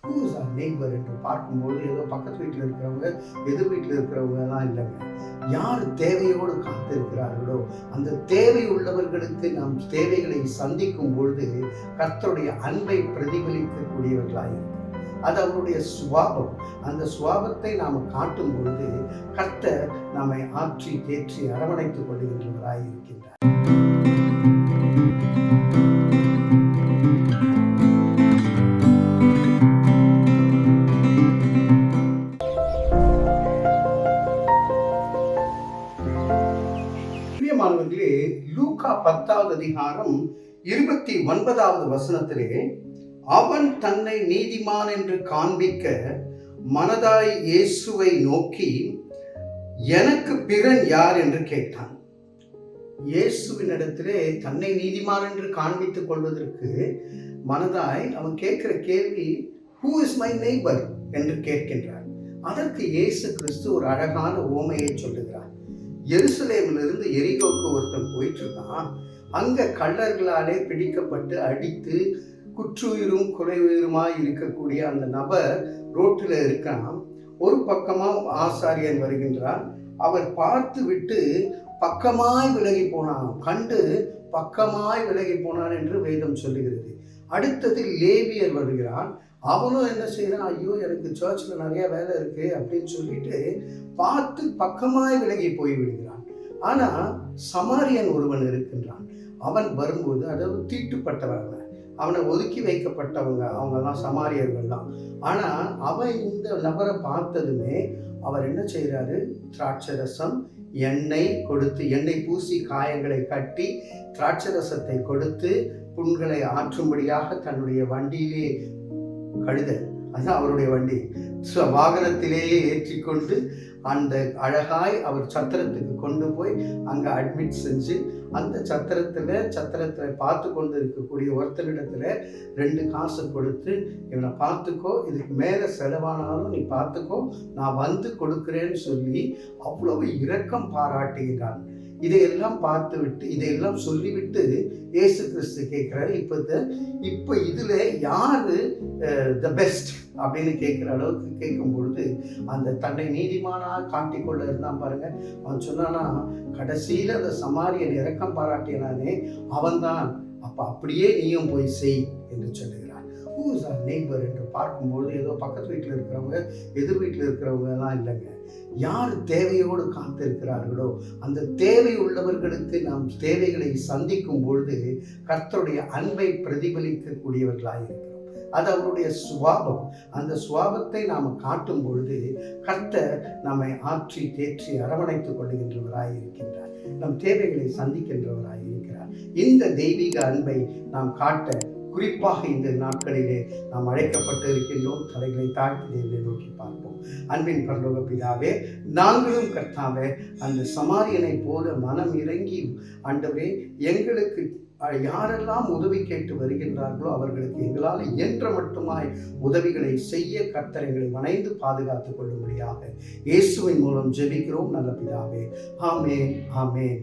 Whose R neighbour என்று பார்க்கும்போது ஏதோ பக்கத்து வீட்டில் இருக்கிறவங்க, எதிர் வீட்டில் இருக்கிறவங்கலாம் இல்லைங்க. யார் தேவையோடு காத்திருக்கிறார்களோ அந்த தேவை உள்ளவர்களுக்கு நாம் தேவைகளை சந்திக்கும் பொழுது கர்த்தருடைய அன்பை பிரதிபலிக்கக்கூடியவர்களாக இருக்கிறோம். அது அவருடைய சுபாவம். அந்த சுபாவத்தை நாம் காட்டும் பொழுது கர்த்தர் நம்மை ஆற்றி தேற்றி அரவணைத்துக் கொள்கின்றவராய் இருக்கின்றார். பிரியமானவர்களே, லூக்கா 10வது அதிகாரம் 29வது வசனத்திலே, அவன் தன்னை நீதிமான் என்று காண்பிக்க மனதாய் இயேசுவை நோக்கி, எனக்கு பிறன் யார் என்று கேட்டான். இயேசுவினிடத்திலே தன்னை நீதிமான் என்று காண்பித்துக் கொள்வதற்கு மனதாய் அவன் கேட்கிற கேள்வி, ஹூ இஸ் மை நெய்பர் என்று கேட்கின்றார். அதற்கு இயேசு கிறிஸ்து ஒரு அழகான உவமையை சொல்லுகிறார். எருசலேமிலிருந்து எரிகோவுக்கு ஒருத்தன் போயிட்டு இருக்கான். அங்க கள்ளர்களாலே பிடிக்கப்பட்டு அடித்து குற்றுயிரும் குறையுயிருமாய் இருக்கக்கூடிய அந்த நபர் ரோட்டில் இருக்கான். ஒரு பக்கமா ஆசாரியன் வருகின்றார். அவர் பார்த்து விட்டு பக்கமாய் விலகி போனான், கண்டு பக்கமாய் விலகி போனான் என்று வேதம் சொல்லுகிறது. அடுத்தது லேவியர் வருகிறான். அவனும் என்ன செய்யறான், ஐயோ எனக்கு சர்ச்சில் நிறைய வேலை இருக்கு அப்படின்னு சொல்லிட்டு பார்த்து பக்கமாய் விலகி போய் விடுகிறான். ஆனா சமாரியன் ஒருவன் இருக்கின்றான். அவன் வரும்போது, அதாவது தீட்டுப்பட்டவன், அவனை ஒதுக்கி வைக்கப்பட்டவங்க, அவங்கெல்லாம் சமாரியர்கள் தான். ஆனா அவன் இந்த நபரை பார்த்ததுமே அவர் என்ன செய்யறாரு, திராட்சரசம் எண்ணெய் கொடுத்து, எண்ணெய் பூசி காயங்களை கட்டி திராட்சரசத்தை கொடுத்து புண்களை ஆற்றும்படியாக தன்னுடைய வண்டியிலே, கழுதை அதுதான் அவருடைய வண்டி, வாகனத்திலேயே ஏற்றிக்கொண்டு அந்த அழகாய் அவர் சத்திரத்துக்கு கொண்டு போய் அங்கே அட்மிட் செஞ்சு, அந்த சத்திரத்தில் பார்த்து கொண்டு இருக்கக்கூடிய ஒருத்தனிடத்துல 2 காசு கொடுத்து, இவனை பார்த்துக்கோ, இதுக்கு மேலே செலவானாலும் நீ பார்த்துக்கோ, நான் வந்து கொடுக்குறேன்னு சொல்லி அவ்வளவு இரக்கம் பாராட்டுகிறான். இதையெல்லாம் பார்த்து விட்டு, இதையெல்லாம் சொல்லிவிட்டு இயேசு கிறிஸ்து கேட்குறாரு, இப்போ இதுல யாரு த பெஸ்ட் அப்படின்னு கேட்குற அளவுக்கு கேட்கும் பொழுது, அந்த தன்னை நீதிமானாக காட்டிக்கொள்ள இருந்தான் பாருங்க. அவன் சொன்னானா, கடைசியில் அந்த சமாரியன் இரக்கம் பாராட்டினானே அவன்தான், அப்போ அப்படியே நீயும் போய் செய் என்று சொல்லுகிறான். ஹூஸ் ஆர் நெய்பர் என்று பார்க்கும்போது ஏதோ பக்கத்து வீட்டில் இருக்கிறவங்க, எதிர் வீட்டில் இருக்கிறவங்கலாம் இல்லைங்க. யார் தேவையோடு காத்திருக்கிறார்களோ அந்த தேவை உள்ளவர்களுக்கு நாம் தேவைகளை சந்திக்கும் பொழுது கர்த்தருடைய அன்பை பிரதிபலிக்கக்கூடியவர்களாக இருக்கிறோம். அது அவருடைய சுபாவம். அந்த சுபாவத்தை நாம் காட்டும் பொழுது கர்த்தர் நம்மை ஆற்றி தேற்றி அரவணைத்துக் கொள்கின்றவராய் இருக்கின்றார். நம் தேவைகளை சந்திக்கின்றவராய் இருக்கிறார். இந்த தெய்வீக அன்பை நாம் காட்ட குறிப்பாக இந்த நாட்களிலே நாம் அழைக்கப்பட்டு இருக்கின்றோம். தலைகளை தாழ்த்தி தேவனை நோக்கி பார்ப்போம். அன்பின் பரலோக பிதாவே, நாங்களும் கர்த்தாவே அந்த சமாரியனை போல மனம் இறங்கி, ஆண்டவரே, எங்களுக்கு யாரெல்லாம் உதவி கேட்டு வருகின்றார்களோ அவர்களுக்கு எங்களால் இயன்ற மட்டுமாய் உதவிகளை செய்ய கர்த்தர் எங்களை வணைந்து பாதுகாத்துக் கொள்ளும்படியாக இயேசுவின் மூலம் ஜெபிக்கிறோம் நல்ல பிதாவே. ஆமென், ஆமென்.